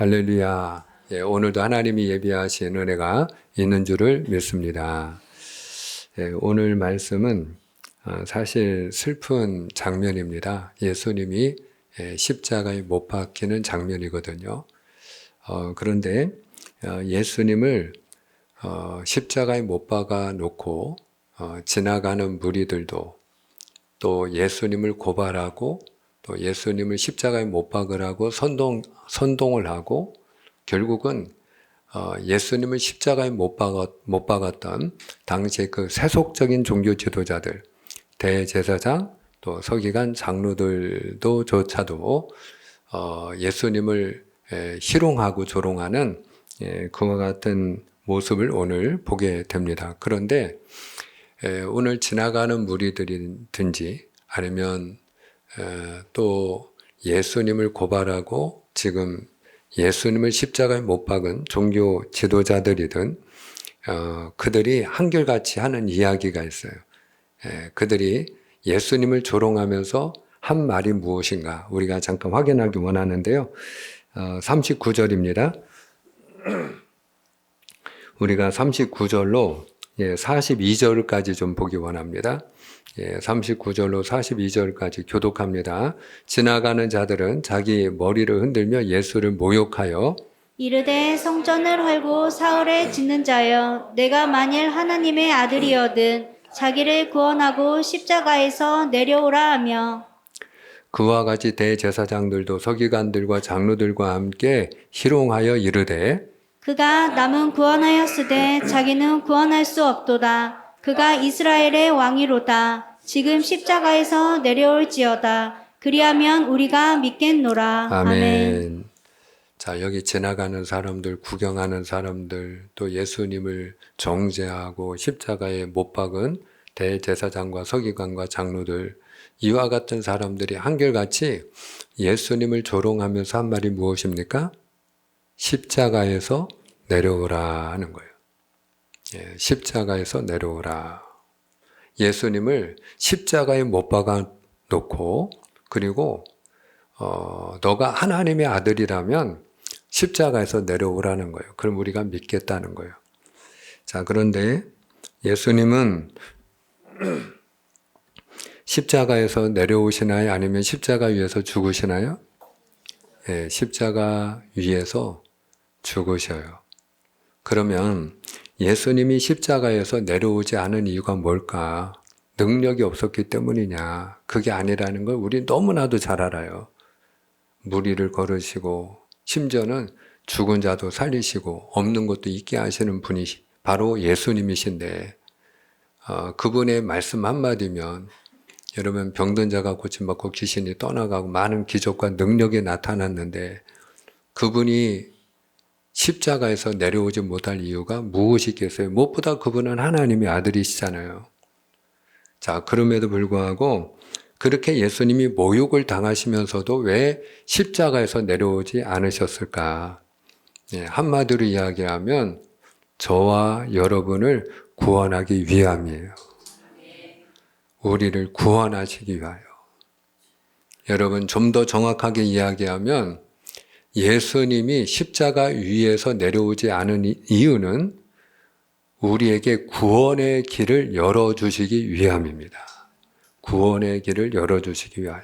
할렐루야. 예, 오늘도 하나님이 예비하신 은혜가 있는 줄을 믿습니다. 예, 오늘 말씀은 사실 슬픈 장면입니다. 예수님이 십자가에 못 박히는 장면이거든요. 그런데 예수님을 십자가에 못 박아 놓고 지나가는 무리들도 또 예수님을 고발하고 또 예수님을 십자가에 못 박으라고 선동을 하고 결국은 예수님을 십자가에 못 박았던 당시의 그 세속적인 종교 지도자들, 대제사장, 또 서기관 장로들도 조차도 예수님을 희롱하고 조롱하는 그와 같은 모습을 오늘 보게 됩니다. 그런데 오늘 지나가는 무리들이든지 아니면 또 예수님을 고발하고 지금 예수님을 십자가에 못 박은 종교 지도자들이든 그들이 한결같이 하는 이야기가 있어요. 그들이 예수님을 조롱하면서 한 말이 무엇인가 우리가 잠깐 확인하기 원하는데요. 39절입니다. 우리가 39절로 42절까지 좀 보기 원합니다. 39절로 42절까지 교독합니다. 지나가는 자들은 자기 머리를 흔들며 예수를 모욕하여 이르되 성전을 헐고 사흘에 짓는 자여, 내가 만일 하나님의 아들이거든 자기를 구원하고 십자가에서 내려오라 하며, 그와 같이 대제사장들도 서기관들과 장로들과 함께 희롱하여 이르되 그가 남은 구원하였으되 자기는 구원할 수 없도다. 그가 이스라엘의 왕이로다. 지금 십자가에서 내려올지어다. 그리하면 우리가 믿겠노라. 아멘. 자, 여기 지나가는 사람들, 구경하는 사람들, 또 예수님을 정죄하고 십자가에 못 박은 대제사장과 서기관과 장로들, 이와 같은 사람들이 한결같이 예수님을 조롱하면서 한 말이 무엇입니까? 십자가에서 내려오라 하는 거예요. 십자가에서 내려오라. 예수님을 십자가에 못 박아 놓고 그리고 너가 하나님의 아들이라면 십자가에서 내려오라는 거예요. 그럼 우리가 믿겠다는 거예요. 자, 그런데 예수님은 십자가에서 내려오시나요? 아니면 십자가 위에서 죽으시나요? 십자가 위에서 죽으셔요. 그러면 예수님이 십자가에서 내려오지 않은 이유가 뭘까? 능력이 없었기 때문이냐? 그게 아니라는 걸 우리 너무나도 잘 알아요. 무리를 걸으시고 심지어는 죽은 자도 살리시고 없는 것도 있게 하시는 분이 바로 예수님이신데 그분의 말씀 한마디면 여러분 병든 자가 고침받고 귀신이 떠나가고 많은 기적과 능력이 나타났는데 그분이 십자가에서 내려오지 못할 이유가 무엇이겠어요? 무엇보다 그분은 하나님의 아들이시잖아요. 자, 그럼에도 불구하고 그렇게 예수님이 모욕을 당하시면서도 왜 십자가에서 내려오지 않으셨을까? 한마디로 이야기하면 저와 여러분을 구원하기 위함이에요. 우리를 구원하시기 위하여. 여러분 좀 더 정확하게 이야기하면 예수님이 십자가 위에서 내려오지 않은 이유는 우리에게 구원의 길을 열어주시기 위함입니다. 구원의 길을 열어주시기 위하여.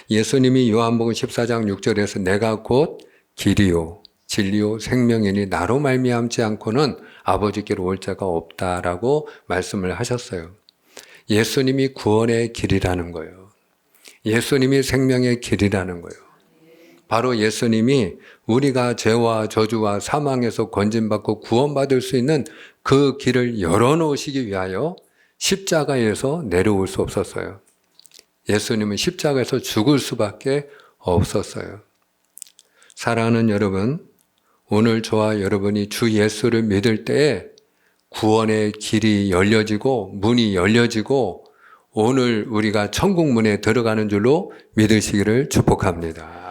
예수님이 요한복음 14장 6절에서 내가 곧 길이요 진리요 생명이니 나로 말미암지 않고는 아버지께로 올 자가 없다라고 말씀을 하셨어요. 예수님이 구원의 길이라는 거예요. 예수님이 생명의 길이라는 거예요. 바로 예수님이 우리가 죄와 저주와 사망에서 건진받고 구원받을 수 있는 그 길을 열어놓으시기 위하여 십자가에서 내려올 수 없었어요. 예수님은 십자가에서 죽을 수밖에 없었어요. 사랑하는 여러분, 오늘 저와 여러분이 주 예수를 믿을 때에 구원의 길이 열려지고 문이 열려지고 오늘 우리가 천국 문에 들어가는 줄로 믿으시기를 축복합니다.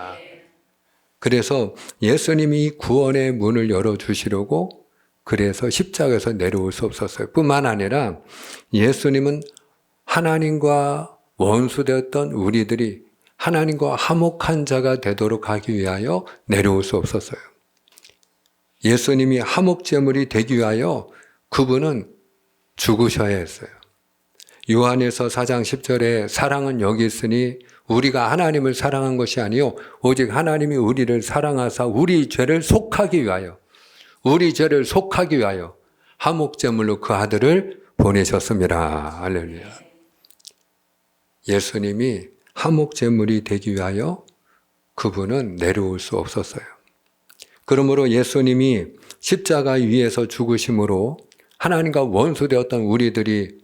그래서 예수님이 구원의 문을 열어주시려고 그래서 십자가에서 내려올 수 없었어요. 뿐만 아니라 예수님은 하나님과 원수되었던 우리들이 하나님과 화목한 자가 되도록 하기 위하여 내려올 수 없었어요. 예수님이 화목제물이 되기 위하여 그분은 죽으셔야 했어요. 요한에서 4장 10절에 사랑은 여기 있으니 우리가 하나님을 사랑한 것이 아니요 오직 하나님이 우리를 사랑하사 우리 죄를 속하기 위하여 화목제물로 그 아들을 보내셨습니다. 할렐루야. 예수님이 화목제물이 되기 위하여 그분은 내려올 수 없었어요. 그러므로 예수님이 십자가 위에서 죽으심으로 하나님과 원수되었던 우리들이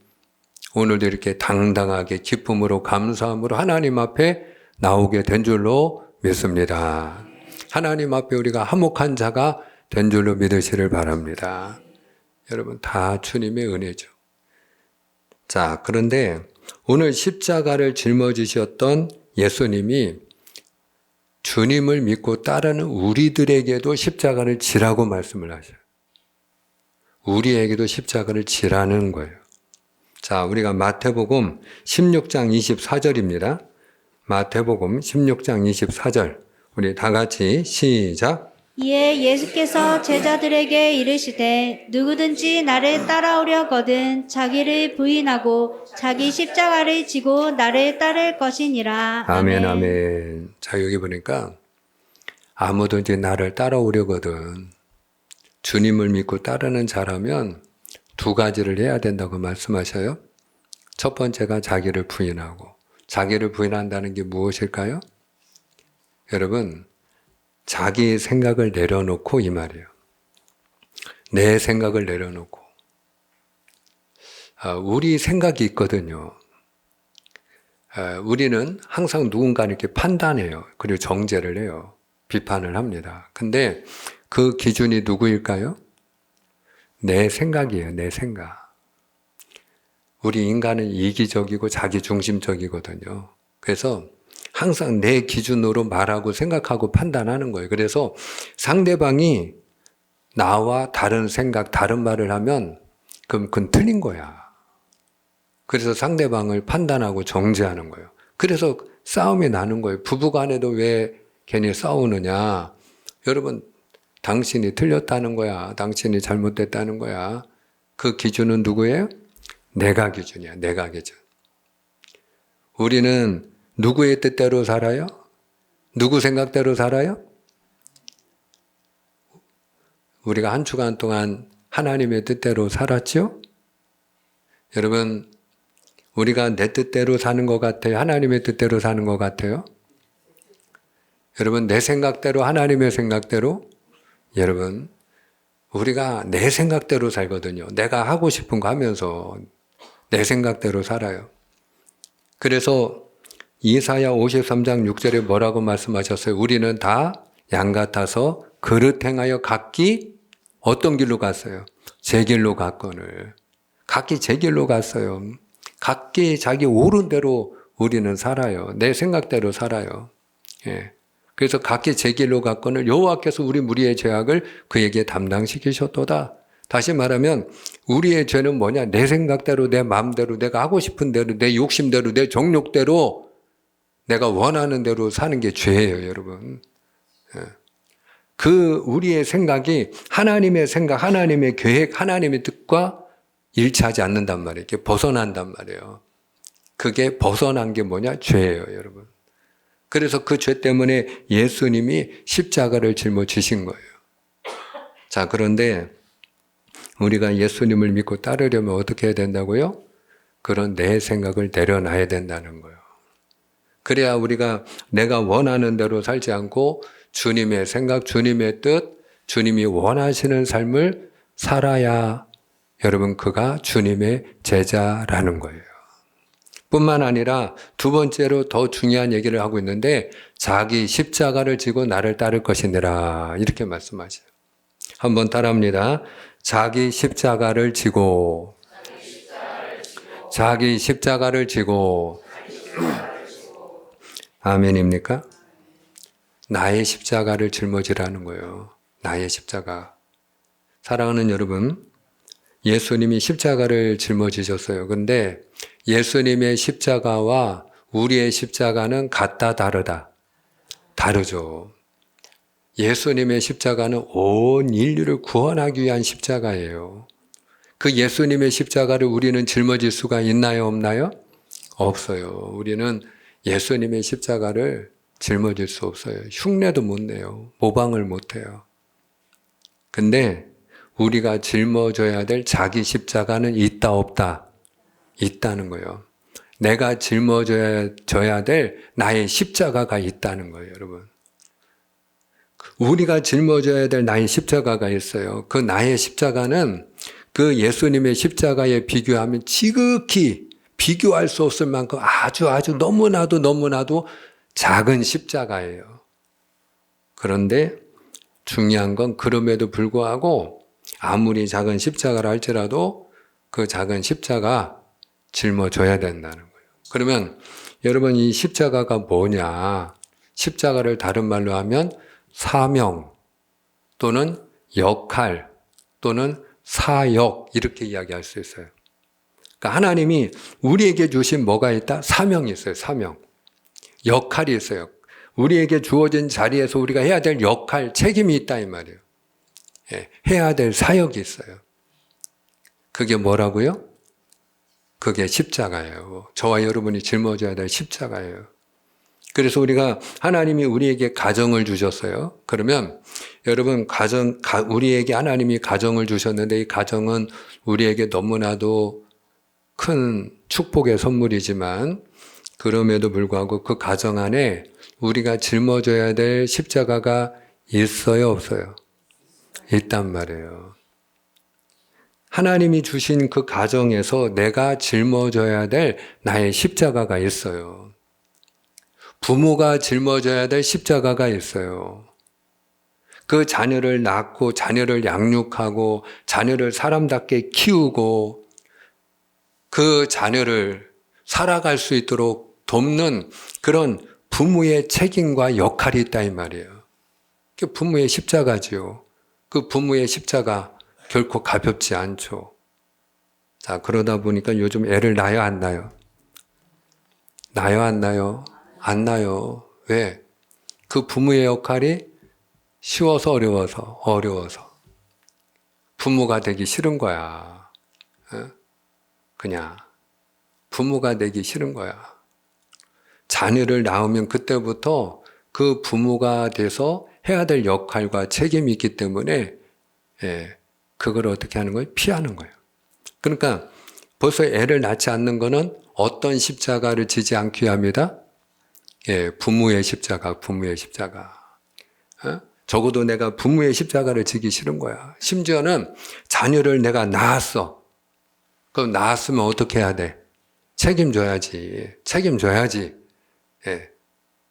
오늘도 이렇게 당당하게 기쁨으로 감사함으로 하나님 앞에 나오게 된 줄로 믿습니다. 하나님 앞에 우리가 화목한 자가 된 줄로 믿으시를 바랍니다. 여러분 다 주님의 은혜죠. 자, 그런데 오늘 십자가를 짊어지셨던 예수님이 주님을 믿고 따르는 우리들에게도 십자가를 지라고 말씀을 하셔요. 우리에게도 십자가를 지라는 거예요. 자, 우리가 마태복음 16장 24절입니다. 마태복음 16장 24절. 우리 다 같이 시작. 이에 예수께서 제자들에게 이르시되 누구든지 나를 따라오려거든 자기를 부인하고 자기 십자가를 지고 나를 따를 것이니라. 아멘, 아멘. 자, 여기 보니까 아무든지 나를 따라오려거든 주님을 믿고 따르는 자라면 두 가지를 해야 된다고 말씀하셔요. 첫 번째가 자기를 부인하고, 자기를 부인한다는 게 무엇일까요? 여러분, 자기 생각을 내려놓고 이 말이에요. 내 생각을 내려놓고. 우리 생각이 있거든요. 우리는 항상 누군가를 이렇게 판단해요. 그리고 정죄를 해요. 비판을 합니다. 근데 그 기준이 누구일까요? 내 생각이에요. 내 생각. 우리 인간은 이기적이고 자기중심적이거든요. 그래서 항상 내 기준으로 말하고 생각하고 판단하는 거예요. 그래서 상대방이 나와 다른 생각, 다른 말을 하면 그건 틀린 거야. 그래서 상대방을 판단하고 정죄하는 거예요. 그래서 싸움이 나는 거예요. 부부간에도 왜 괜히 싸우느냐. 여러분, 당신이 틀렸다는 거야. 당신이 잘못됐다는 거야. 그 기준은 누구예요? 내가 기준이야. 내가 기준. 우리는 누구의 뜻대로 살아요? 누구 생각대로 살아요? 우리가 한 주간 동안 하나님의 뜻대로 살았죠? 여러분, 우리가 내 뜻대로 사는 것 같아요? 하나님의 뜻대로 사는 것 같아요? 여러분, 내 생각대로, 하나님의 생각대로? 여러분, 우리가 내 생각대로 살거든요. 내가 하고 싶은 거 하면서 내 생각대로 살아요. 그래서 이사야 53장 6절에 뭐라고 말씀하셨어요? 우리는 다 양 같아서 그릇 행하여 각기 어떤 길로 갔어요? 제 길로 갔거늘. 각기 제 길로 갔어요. 각기 자기 옳은 대로 우리는 살아요. 내 생각대로 살아요. 예. 그래서 각기 제 길로 갔거늘 여호와께서 우리 무리의 죄악을 그에게 담당시키셨도다. 다시 말하면 우리의 죄는 뭐냐? 내 생각대로, 내 마음대로, 내가 하고 싶은 대로, 내 욕심대로, 내 정욕대로, 내가 원하는 대로 사는 게 죄예요, 여러분. 그 우리의 생각이 하나님의 생각, 하나님의 계획, 하나님의 뜻과 일치하지 않는단 말이에요. 이렇게 벗어난단 말이에요. 그게 벗어난 게 뭐냐? 죄예요, 여러분. 그래서 그 죄 때문에 예수님이 십자가를 짊어지신 거예요. 자, 그런데 우리가 예수님을 믿고 따르려면 어떻게 해야 된다고요? 그런 내 생각을 내려놔야 된다는 거예요. 그래야 우리가 내가 원하는 대로 살지 않고 주님의 생각, 주님의 뜻, 주님이 원하시는 삶을 살아야 여러분 그가 주님의 제자라는 거예요. 뿐만 아니라 두 번째로 더 중요한 얘기를 하고 있는데 자기 십자가를 지고 나를 따를 것이니라 이렇게 말씀하셔요. 한번 따라합니다. 자기 십자가를 지고 자기 십자가를 지고 아멘입니까? 나의 십자가를 짊어지라는 거예요. 나의 십자가. 사랑하는 여러분, 예수님이 십자가를 짊어지셨어요. 그런데 예수님의 십자가와 우리의 십자가는 같다 다르다. 다르죠. 예수님의 십자가는 온 인류를 구원하기 위한 십자가예요. 그 예수님의 십자가를 우리는 짊어질 수가 있나요, 없나요? 없어요. 우리는 예수님의 십자가를 짊어질 수 없어요. 흉내도 못 내요. 모방을 못 해요. 근데 우리가 짊어져야 될 자기 십자가는 있다, 없다? 있다는 거예요. 내가 짊어져야 될 나의 십자가가 있다는 거예요, 여러분. 우리가 짊어져야 될 나의 십자가가 있어요. 그 나의 십자가는 그 예수님의 십자가에 비교하면 지극히 비교할 수 없을 만큼 아주 너무나도 작은 십자가예요. 그런데 중요한 건 그럼에도 불구하고 아무리 작은 십자가라 할지라도 그 작은 십자가 짊어져야 된다는 거예요. 그러면 여러분 이 십자가가 뭐냐? 십자가를 다른 말로 하면 사명 또는 역할 또는 사역 이렇게 이야기할 수 있어요. 그러니까 하나님이 우리에게 주신 뭐가 있다? 사명이 있어요. 사명. 역할이 있어요. 우리에게 주어진 자리에서 우리가 해야 될 역할, 책임이 있다 이 말이에요. 예, 해야 될 사역이 있어요. 그게 뭐라고요? 그게 십자가예요. 저와 여러분이 짊어져야 될 십자가예요. 그래서 우리가 하나님이 우리에게 가정을 주셨어요. 그러면 여러분 우리에게 하나님이 가정을 주셨는데 이 가정은 우리에게 너무나도 큰 축복의 선물이지만 그럼에도 불구하고 그 가정 안에 우리가 짊어져야 될 십자가가 있어요, 없어요? 있단 말이에요. 하나님이 주신 그 가정에서 내가 짊어져야 될 나의 십자가가 있어요. 부모가 짊어져야 될 십자가가 있어요. 그 자녀를 낳고 자녀를 양육하고 자녀를 사람답게 키우고 그 자녀를 살아갈 수 있도록 돕는 그런 부모의 책임과 역할이 있다 이 말이에요. 그게 부모의 십자가지요. 그 부모의 십자가 결코 가볍지 않죠. 자, 그러다 보니까 요즘 애를 낳아요, 안 낳아요? 낳아요, 안 낳아요? 안 낳아요. 왜? 그 부모의 역할이 쉬워서 어려워서. 부모가 되기 싫은 거야. 그냥. 부모가 되기 싫은 거야. 자녀를 낳으면 그때부터 그 부모가 돼서 해야 될 역할과 책임이 있기 때문에, 그걸 어떻게 하는 거예요? 피하는 거예요. 그러니까 벌써 애를 낳지 않는 거는 어떤 십자가를 지지 않기 위함이다? 부모의 십자가. 적어도 내가 부모의 십자가를 지기 싫은 거야. 심지어는 자녀를 내가 낳았어. 그럼 낳았으면 어떻게 해야 돼? 책임져야지.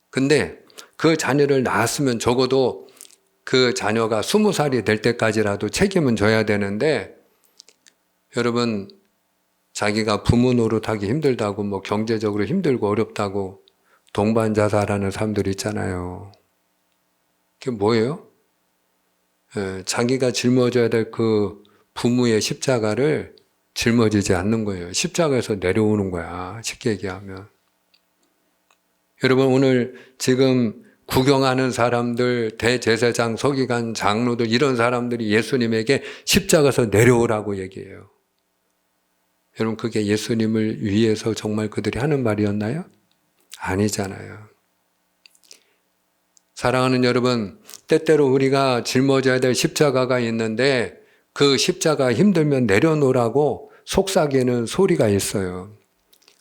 근데 그 자녀를 낳았으면 적어도 그 자녀가 20살이 될 때까지라도 책임은 져야 되는데, 여러분, 자기가 부모 노릇하기 힘들다고, 뭐 경제적으로 힘들고 어렵다고 동반자살하는 사람들 있잖아요. 그게 뭐예요? 자기가 짊어져야 될 그 부모의 십자가를 짊어지지 않는 거예요. 십자가에서 내려오는 거야. 쉽게 얘기하면. 여러분, 오늘 지금 구경하는 사람들, 대제사장, 서기관, 장로들 이런 사람들이 예수님에게 십자가에서 내려오라고 얘기해요. 여러분, 그게 예수님을 위해서 정말 그들이 하는 말이었나요? 아니잖아요. 사랑하는 여러분, 때때로 우리가 짊어져야 될 십자가가 있는데 그 십자가 힘들면 내려놓으라고 속삭이는 소리가 있어요.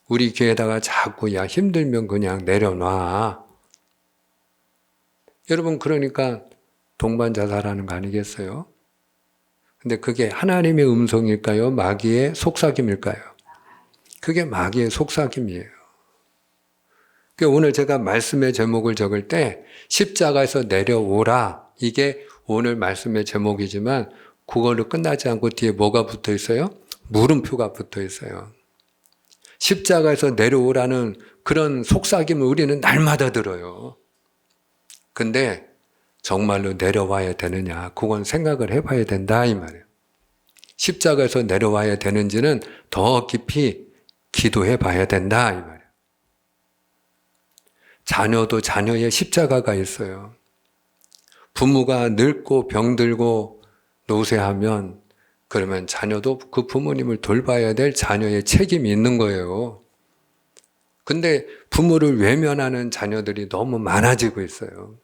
우리 교회에다가 자꾸 야 힘들면 그냥 내려놔. 여러분, 그러니까 동반자살하는 거 아니겠어요? 근데 그게 하나님의 음성일까요? 마귀의 속삭임일까요? 그게 마귀의 속삭임이에요. 오늘 제가 말씀의 제목을 적을 때 십자가에서 내려오라, 이게 오늘 말씀의 제목이지만 그걸로 끝나지 않고 뒤에 뭐가 붙어 있어요? 물음표가 붙어 있어요. 십자가에서 내려오라는 그런 속삭임을 우리는 날마다 들어요. 근데 정말로 내려와야 되느냐, 그건 생각을 해봐야 된다 이 말이에요. 십자가에서 내려와야 되는지는 더 깊이 기도해 봐야 된다 이 말이에요. 자녀도 자녀의 십자가가 있어요. 부모가 늙고 병들고 노쇠하면 그러면 자녀도 그 부모님을 돌봐야 될 자녀의 책임이 있는 거예요. 근데 부모를 외면하는 자녀들이 너무 많아지고 있어요.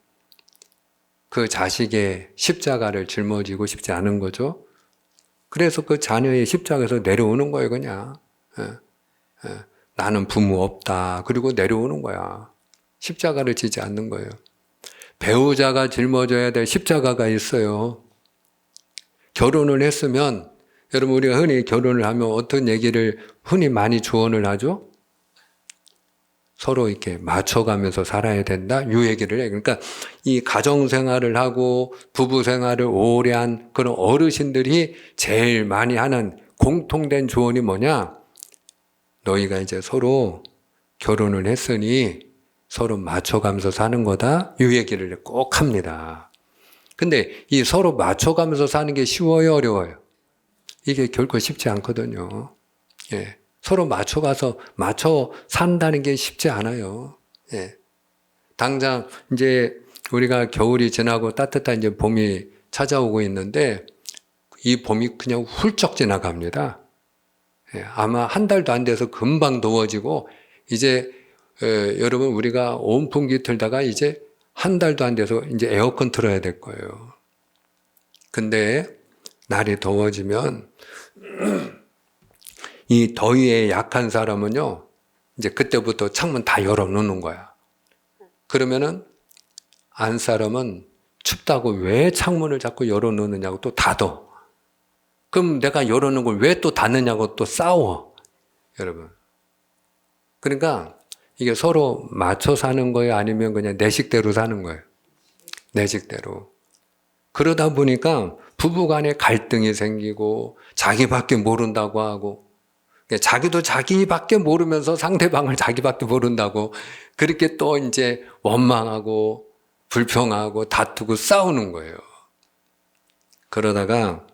그 자식의 십자가를 짊어지고 싶지 않은 거죠. 그래서 그 자녀의 십자가에서 내려오는 거예요, 그냥. 나는 부모 없다. 그리고 내려오는 거야. 십자가를 지지 않는 거예요. 배우자가 짊어져야 될 십자가가 있어요. 결혼을 했으면, 여러분, 우리가 흔히 결혼을 하면 어떤 얘기를 흔히 많이 조언을 하죠? 서로 이렇게 맞춰가면서 살아야 된다? 이 얘기를 해. 그러니까 이 가정생활을 하고 부부생활을 오래 한 그런 어르신들이 제일 많이 하는 공통된 조언이 뭐냐? 너희가 이제 서로 결혼을 했으니 서로 맞춰가면서 사는 거다? 이 얘기를 꼭 합니다. 근데 이 서로 맞춰가면서 사는 게 쉬워요, 어려워요? 이게 결코 쉽지 않거든요. 예. 서로 맞춰 산다는 게 쉽지 않아요. 예. 당장 이제 우리가 겨울이 지나고 따뜻한 이제 봄이 찾아오고 있는데 이 봄이 그냥 훌쩍 지나갑니다. 예. 아마 한 달도 안 돼서 금방 더워지고 이제 여러분 우리가 온풍기 틀다가 이제 한 달도 안 돼서 이제 에어컨 틀어야 될 거예요. 근데 날이 더워지면 이 더위에 약한 사람은요, 이제 그때부터 창문 다 열어놓는 거야. 그러면은 안 사람은 춥다고 왜 창문을 자꾸 열어놓느냐고 또 닫어. 그럼 내가 열어놓은 걸 왜 또 닫느냐고 또 싸워. 여러분. 그러니까 이게 서로 맞춰 사는 거예요? 아니면 그냥 내 식대로 사는 거예요? 내 식대로. 그러다 보니까 부부간에 갈등이 생기고 자기밖에 모른다고 하고 자기도 자기밖에 모르면서 상대방을 자기밖에 모른다고 그렇게 또 이제 원망하고 불평하고 다투고 싸우는 거예요. 그러다가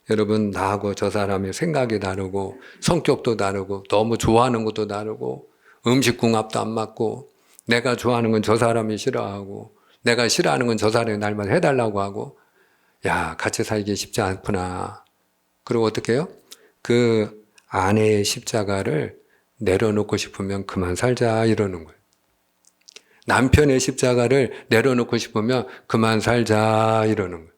여러분 나하고 저 사람의 생각이 다르고 성격도 다르고 너무 좋아하는 것도 다르고 음식 궁합도 안 맞고 내가 좋아하는 건 저 사람이 싫어하고 내가 싫어하는 건 저 사람이 날마다 해달라고 하고 야 같이 살기 쉽지 않구나. 그리고 어떻게 해요? 그 아내의 십자가를 내려놓고 싶으면 그만 살자 이러는 거예요. 남편의 십자가를 내려놓고 싶으면 그만 살자 이러는 거예요.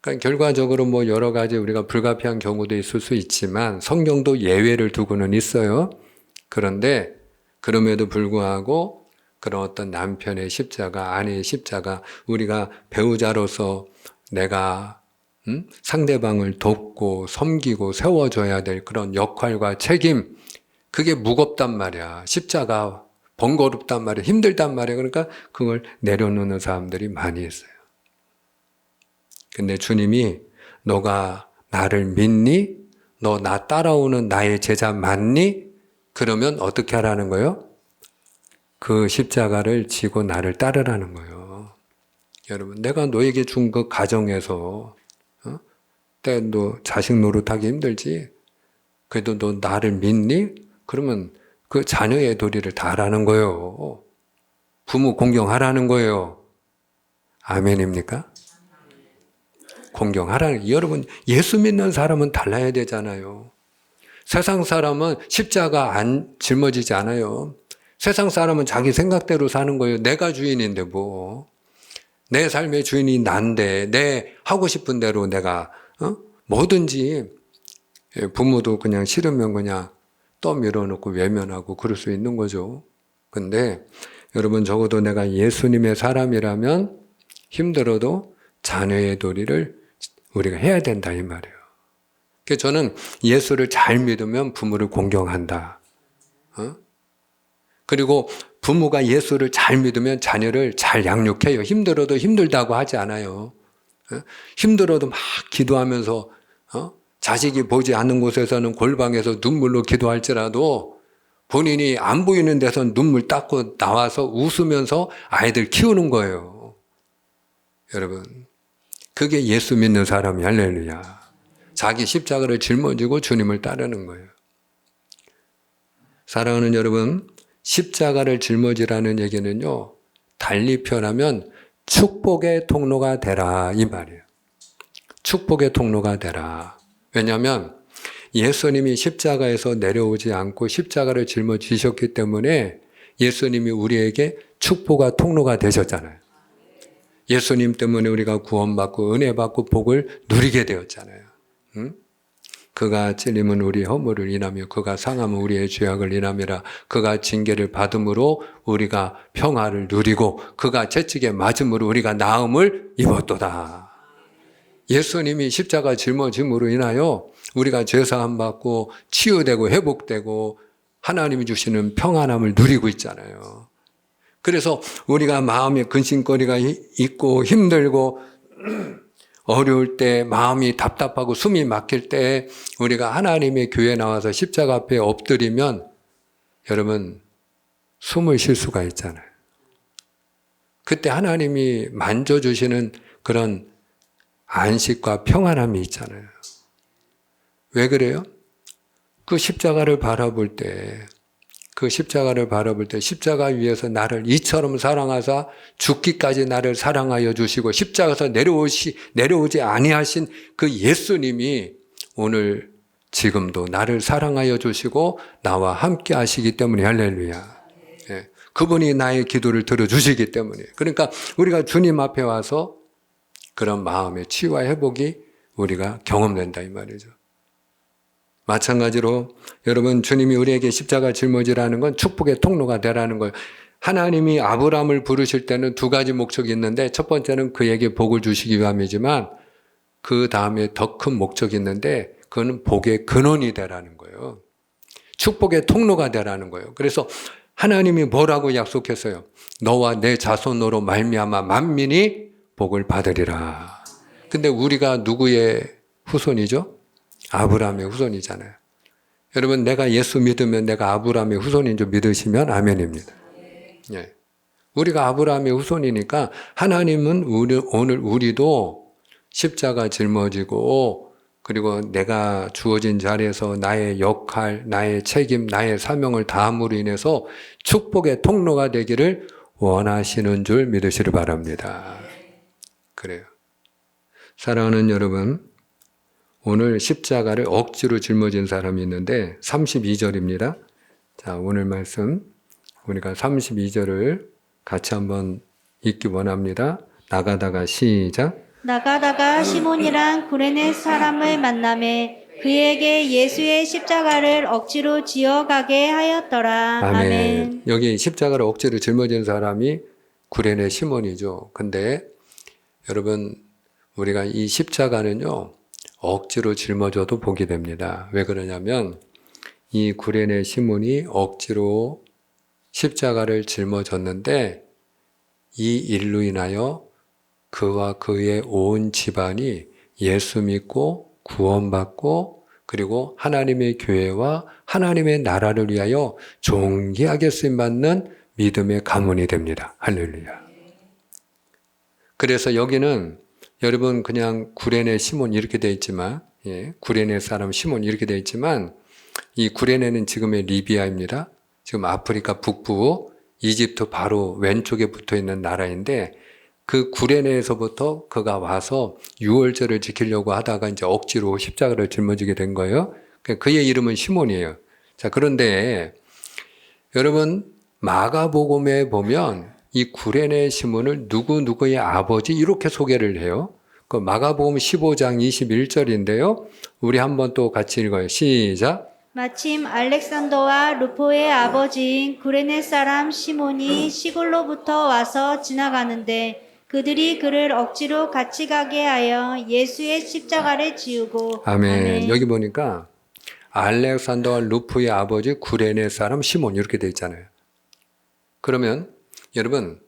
그러니까 결과적으로 뭐 여러 가지 우리가 불가피한 경우도 있을 수 있지만 성경도 예외를 두고는 있어요. 그런데 그럼에도 불구하고 그런 어떤 남편의 십자가, 아내의 십자가, 우리가 배우자로서 내가 상대방을 돕고 섬기고 세워줘야 될 그런 역할과 책임, 그게 무겁단 말이야. 십자가 번거롭단 말이야. 힘들단 말이야. 그러니까 그걸 내려놓는 사람들이 많이 있어요. 근데 주님이 너가 나를 믿니? 너 나 따라오는 나의 제자 맞니? 그러면 어떻게 하라는 거예요? 그 십자가를 지고 나를 따르라는 거예요. 여러분, 내가 너에게 준 그 가정에서 때 너 자식 노릇하기 힘들지? 그래도 너 나를 믿니? 그러면 그 자녀의 도리를 다 하라는 거예요. 부모 공경하라는 거예요. 아멘입니까? 공경하라는, 여러분, 예수 믿는 사람은 달라야 되잖아요. 세상 사람은 십자가 안 짊어지지 않아요. 세상 사람은 자기 생각대로 사는 거예요. 내가 주인인데 뭐. 내 삶의 주인이 난데 내 하고 싶은 대로 내가 뭐든지 부모도 그냥 싫으면 그냥 떠밀어놓고 외면하고 그럴 수 있는 거죠. 근데 여러분 적어도 내가 예수님의 사람이라면 힘들어도 자녀의 도리를 우리가 해야 된다 이 말이에요. 그래서 저는 예수를 잘 믿으면 부모를 공경한다. 그리고 부모가 예수를 잘 믿으면 자녀를 잘 양육해요. 힘들어도 힘들다고 하지 않아요. 힘들어도 막 기도하면서 자식이 보지 않는 곳에서는 골방에서 눈물로 기도할지라도 본인이 안 보이는 데서 눈물 닦고 나와서 웃으면서 아이들 키우는 거예요. 여러분, 그게 예수 믿는 사람이 할렐루야. 자기 십자가를 짊어지고 주님을 따르는 거예요. 사랑하는 여러분, 십자가를 짊어지라는 얘기는요, 달리 표현하면 축복의 통로가 되라 이 말이에요. 축복의 통로가 되라. 왜냐하면 예수님이 십자가에서 내려오지 않고 십자가를 짊어지셨기 때문에 예수님이 우리에게 축복과 통로가 되셨잖아요. 예수님 때문에 우리가 구원받고 은혜 받고 복을 누리게 되었잖아요. 응? 그가 찔림은 우리 허물을 인하며 그가 상함은 우리의 죄악을 인함이라. 그가 징계를 받음으로 우리가 평화를 누리고 그가 채찍에 맞음으로 우리가 나음을 입었도다. 예수님이 십자가 짊어짐으로 인하여 우리가 죄사함 받고 치유되고 회복되고 하나님이 주시는 평안함을 누리고 있잖아요. 그래서 우리가 마음에 근심거리가 있고 힘들고 어려울 때 마음이 답답하고 숨이 막힐 때 우리가 하나님의 교회에 나와서 십자가 앞에 엎드리면 여러분 숨을 쉴 수가 있잖아요. 그때 하나님이 만져주시는 그런 안식과 평안함이 있잖아요. 왜 그래요? 그 십자가를 바라볼 때 십자가 위에서 나를 이처럼 사랑하사 죽기까지 나를 사랑하여 주시고 십자가에서 내려오지 아니하신 그 예수님이 오늘 지금도 나를 사랑하여 주시고 나와 함께 하시기 때문에 할렐루야. 예, 그분이 나의 기도를 들어주시기 때문에. 그러니까 우리가 주님 앞에 와서 그런 마음의 치유와 회복이 우리가 경험된다 이 말이죠. 마찬가지로 여러분 주님이 우리에게 십자가 짊어지라는 건 축복의 통로가 되라는 거예요. 하나님이 아브라함을 부르실 때는 두 가지 목적이 있는데 첫 번째는 그에게 복을 주시기 위함이지만 그 다음에 더 큰 목적이 있는데 그건 복의 근원이 되라는 거예요. 축복의 통로가 되라는 거예요. 그래서 하나님이 뭐라고 약속했어요? 너와 내 자손으로 말미암아 만민이 복을 받으리라. 근데 우리가 누구의 후손이죠? 아브라함의 후손이잖아요. 여러분 내가 예수 믿으면 내가 아브라함의 후손인 줄 믿으시면 아멘입니다. 예. 우리가 아브라함의 후손이니까 하나님은 오늘 우리도 십자가 짊어지고 그리고 내가 주어진 자리에서 나의 역할, 나의 책임, 나의 사명을 다함으로 인해서 축복의 통로가 되기를 원하시는 줄 믿으시길 바랍니다. 그래요. 사랑하는 여러분, 오늘 십자가를 억지로 짊어진 사람이 있는데 32절입니다. 자, 오늘 말씀 우리가 32절을 같이 한번 읽기 원합니다. 나가다가 시작. 나가다가 시몬이란 구레네 사람을 만나매 그에게 예수의 십자가를 억지로 지어가게 하였더라. 아멘. 여기 십자가를 억지로 짊어진 사람이 구레네 시몬이죠. 근데 여러분 우리가 이 십자가는요 억지로 짊어져도 복이 됩니다. 왜 그러냐면 이 구레네 시몬이 억지로 십자가를 짊어졌는데 이 일로 인하여 그와 그의 온 집안이 예수 믿고 구원받고 그리고 하나님의 교회와 하나님의 나라를 위하여 존귀하게 쓰임받는 믿음의 가문이 됩니다. 할렐루야. 그래서 여기는 여러분 그냥 구레네 시몬 이렇게 되어 있지만 구레네 사람 시몬 이렇게 되어 있지만 이 구레네는 지금의 리비아입니다. 지금 아프리카 북부 이집트 바로 왼쪽에 붙어있는 나라인데 그 구레네에서부터 그가 와서 유월절을 지키려고 하다가 이제 억지로 십자가를 짊어지게 된 거예요. 그의 이름은 시몬이에요. 자, 그런데 여러분 마가복음에 보면 이 구레네 시몬을 누구의 아버지 이렇게 소개를 해요. 그 마가복음 15장 21절인데요. 우리 한번 또 같이 읽어요. 시작. 마침 알렉산더와 루포의 아버지인 구레네 사람 시몬이 시골로부터 와서 지나가는데 그들이 그를 억지로 같이 가게 하여 예수의 십자가를 지우고. 아멘. 여기 보니까 알렉산더와 루포의 아버지 구레네 사람 시몬 이렇게 되어 있잖아요. 그러면 여러분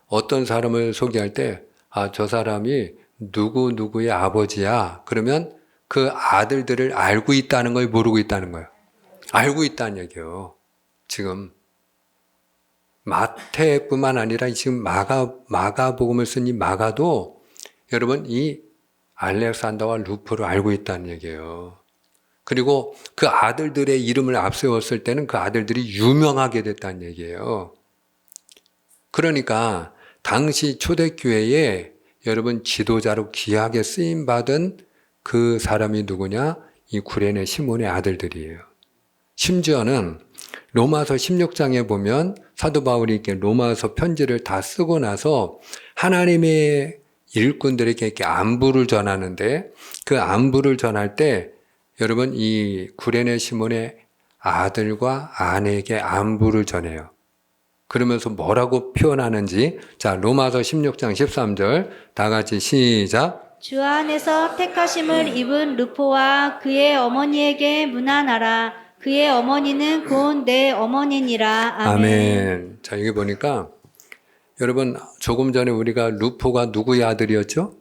어떤 사람을 소개할 때 저 사람이 누구의 아버지야. 그러면 그 아들들을 알고 있다는 거예요? 모르고 있다는 거예요? 알고 있다는 얘기예요. 지금 마태뿐만 아니라 지금 마가복음을 쓴 이 마가도 여러분 이 알렉산더와 루포를 알고 있다는 얘기예요. 그리고 그 아들들의 이름을 앞세웠을 때는 그 아들들이 유명하게 됐다는 얘기예요. 그러니까 당시 초대교회에 여러분 지도자로 귀하게 쓰임받은 그 사람이 누구냐? 이 구레네 시몬의 아들들이에요. 심지어는 로마서 16장에 보면 사도 바울이 이렇게 로마서 편지를 다 쓰고 나서 하나님의 일꾼들에게 이렇게 안부를 전하는데 그 안부를 전할 때 여러분 이 구레네 시몬의 아들과 아내에게 안부를 전해요. 그러면서 뭐라고 표현하는지 자 로마서 16장 13절 다 같이 시작. 주 안에서 택하심을 입은 루포와 그의 어머니에게 문안하라. 그의 어머니는 곧 내 어머니니라. 아멘. 아멘. 자 여기 보니까 여러분 조금 전에 우리가 루포가 누구의 아들이었죠?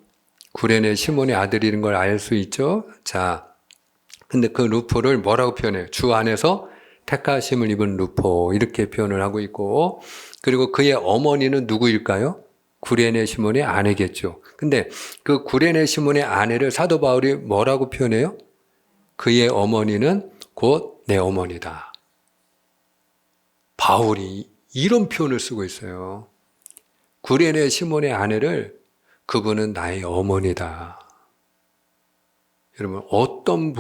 구레네 시몬의 아들인 걸 알 수 있죠? 자 근데 그 루포를 뭐라고 표현해요? 주 안에서 택하심을 입은 루포 이렇게 표현을 하고 있고 그리고 그의 어머니는 누구일까요? 구레네 시몬의 아내겠죠. 근데 그 구레네 시몬의 아내를 사도 바울이 뭐라고 표현해요? 그의 어머니는 곧 내 어머니다. 바울이 이런 표현을 쓰고 있어요. 구레네 시몬의 아내를 그분은 나의 어머니다. 여러분 어떤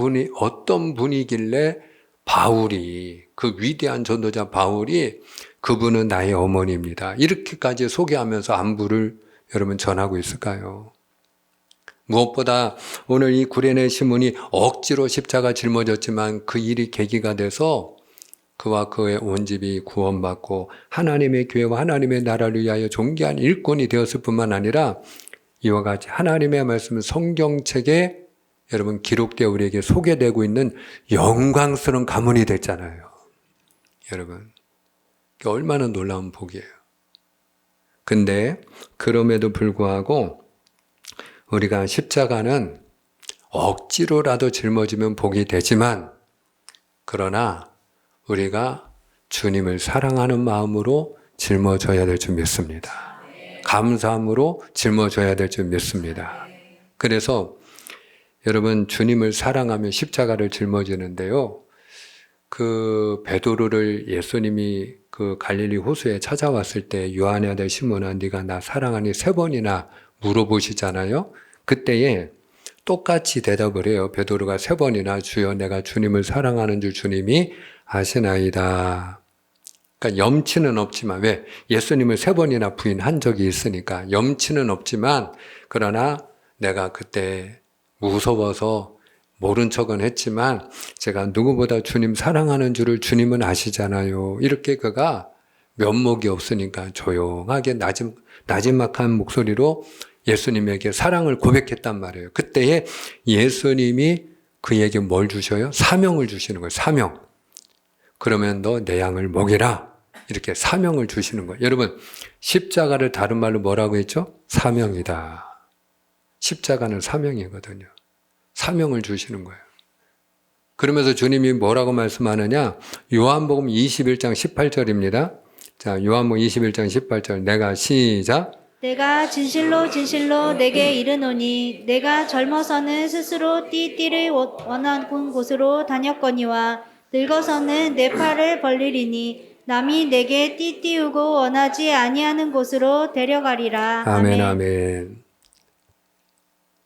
분이길래 바울이 그 위대한 전도자 바울이 그분은 나의 어머니입니다. 이렇게까지 소개하면서 안부를 여러분 전하고 있을까요? 무엇보다 오늘 이 구레네 시몬이 억지로 십자가 짊어졌지만 그 일이 계기가 돼서 그와 그의 온 집이 구원받고 하나님의 교회와 하나님의 나라를 위하여 존귀한 일꾼이 되었을 뿐만 아니라 이와 같이 하나님의 말씀은 성경책에 여러분 기록되어 우리에게 소개되고 있는 영광스러운 가문이 됐잖아요. 여러분 얼마나 놀라운 복이에요. 근데 그럼에도 불구하고 우리가 십자가는 억지로라도 짊어지면 복이 되지만 그러나 우리가 주님을 사랑하는 마음으로 짊어져야 될 줄 믿습니다. 감사함으로 짊어져야 될 줄 믿습니다. 그래서 여러분 주님을 사랑하며 십자가를 짊어지는데요. 그 베드로를 예수님이 그 갈릴리 호수에 찾아왔을 때 요한의 아들 시몬아 네가 나 사랑하니 3번이나 물어보시잖아요. 그때에 똑같이 대답을 해요. 베드로가 3번이나 주여 내가 주님을 사랑하는 줄 주님이 아시나이다. 그러니까 염치는 없지만 왜? 예수님을 3번이나 부인한 적이 있으니까 염치는 없지만 그러나 내가 그때 무서워서 모른 척은 했지만 제가 누구보다 주님 사랑하는 줄을 주님은 아시잖아요. 이렇게 그가 면목이 없으니까 조용하게 나지막한 목소리로 예수님에게 사랑을 고백했단 말이에요. 그때에 예수님이 그에게 뭘 주셔요? 사명을 주시는 거예요. 사명. 그러면 너 내 양을 먹이라. 이렇게 사명을 주시는 거예요. 여러분 십자가를 다른 말로 뭐라고 했죠? 사명이다. 십자가는 사명이거든요. 사명을 주시는 거예요. 그러면서 주님이 뭐라고 말씀하느냐? 요한복음 21장 18절입니다. 자, 요한복음 21장 18절 내가 시작. 내가 진실로 진실로 내게 이르노니 내가 젊어서는 스스로 띠띠를 원하는 곳으로 다녔거니와 늙어서는 내 팔을 벌리리니 남이 내게 띠띠우고 원하지 아니하는 곳으로 데려가리라. 아멘 아멘.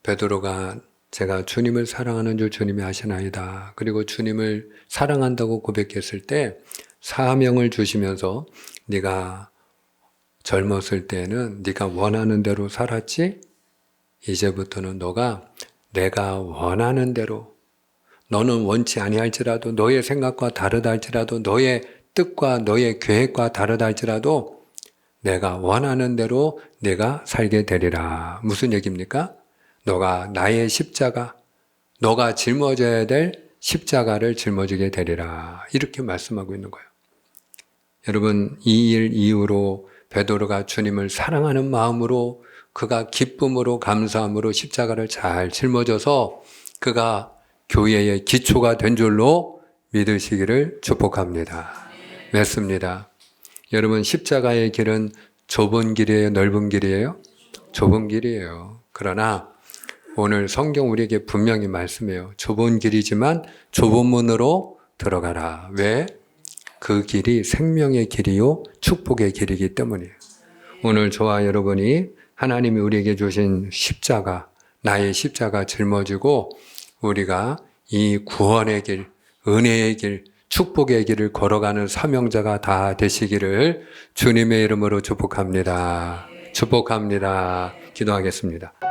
베드로가 제가 주님을 사랑하는 줄 주님이 아시나이다. 그리고 주님을 사랑한다고 고백했을 때 사명을 주시면서 네가 젊었을 때는 네가 원하는 대로 살았지? 이제부터는 너가 내가 원하는 대로 너는 원치 아니할지라도 너의 생각과 다르다 할지라도 너의 뜻과 너의 계획과 다르다 할지라도 내가 원하는 대로 내가 살게 되리라. 무슨 얘기입니까? 너가 나의 십자가, 너가 짊어져야 될 십자가를 짊어지게 되리라. 이렇게 말씀하고 있는 거예요. 여러분 이 일 이후로 베드로가 주님을 사랑하는 마음으로 그가 기쁨으로 감사함으로 십자가를 잘 짊어져서 그가 교회의 기초가 된 줄로 믿으시기를 축복합니다. 맺습니다. 여러분 십자가의 길은 좁은 길이에요? 넓은 길이에요? 좁은 길이에요. 그러나 오늘 성경 우리에게 분명히 말씀해요. 좁은 길이지만 좁은 문으로 들어가라. 왜? 그 길이 생명의 길이요 축복의 길이기 때문이에요. 오늘 저와 여러분이 하나님이 우리에게 주신 십자가, 나의 십자가 짊어지고 우리가 이 구원의 길, 은혜의 길, 축복의 길을 걸어가는 사명자가 다 되시기를 주님의 이름으로 축복합니다. 축복합니다. 기도하겠습니다.